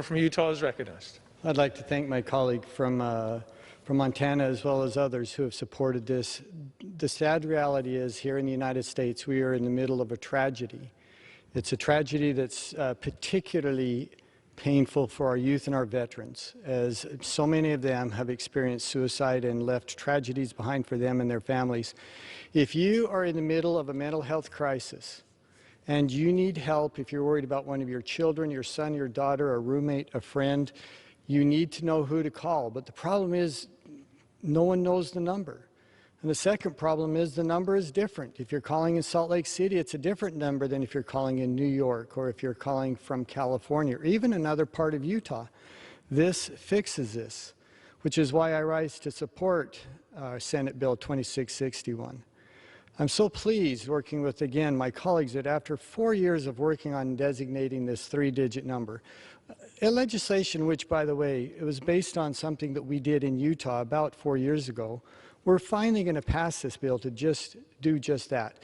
From Utah is recognized. I'd like to thank my colleague from Montana as well as others who have supported this. The sad reality is here in the United States we are in the middle of a tragedy. It's a tragedy that's particularly painful for our youth and our veterans, as so many of them have experienced suicide and left tragedies behind for them and their families. If you are in the middle of a mental health crisis, and you need help, if you're worried about one of your children, your son, your daughter, a roommate, a friend, you need to know who to call. But the problem is no one knows the number. And the second problem is the number is different. If you're calling in Salt Lake City, it's a different number than if you're calling in New York or if you're calling from California or even another part of Utah. This fixes this, which is why I rise to support Senate Bill 2661. I'm so pleased working with, again, my colleagues that after 4 years of working on designating this 3-digit number, a legislation which, by the way, it was based on something that we did in Utah about 4 years ago, we're finally going to pass this bill to do just that.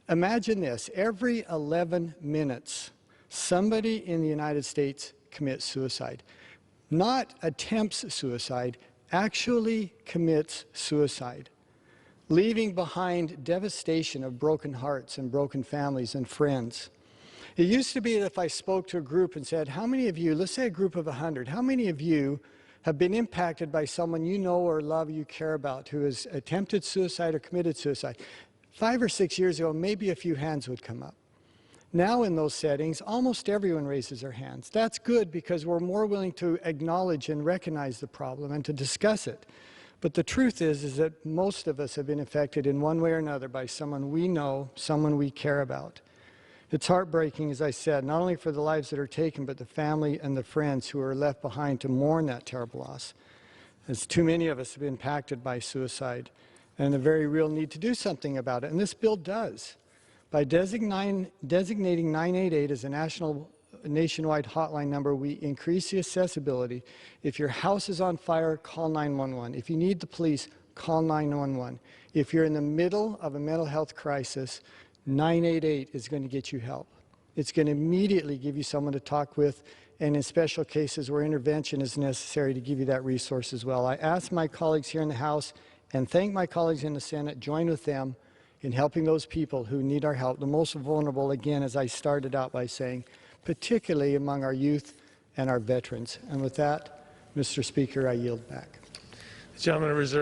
Imagine this, every 11 minutes, somebody in the United States commits suicide. Not attempts suicide, actually commits suicide, leaving behind devastation of broken hearts and broken families and friends. It used to be that if I spoke to a group and said, how many of you, let's say a group of 100, how many of you have been impacted by someone you know or love, you care about, who has attempted suicide or committed suicide? 5 or 6 years ago, maybe a few hands would come up. Now in those settings, almost everyone raises their hands. That's good because we're more willing to acknowledge and recognize the problem and to discuss it. But the truth is that most of us have been affected in one way or another by someone we know, someone we care about. It's heartbreaking, as I said, not only for the lives that are taken, but the family and the friends who are left behind to mourn that terrible loss, as too many of us have been impacted by suicide and a very real need to do something about it. And this bill does. By designating 988 as a nationwide hotline number, we increase the accessibility. If your house is on fire, call 911. If you need the police, call 911. If you're in the middle of a mental health crisis, 988 is going to get you help. It's going to immediately give you someone to talk with, and in special cases where intervention is necessary, to give you that resource as well. I ask my colleagues here in the House and thank my colleagues in the Senate, join with them in helping those people who need our help, the most vulnerable, again, as I started out by saying, particularly among our youth and our veterans. And with that, Mr. Speaker, I yield back. The gentleman reserved.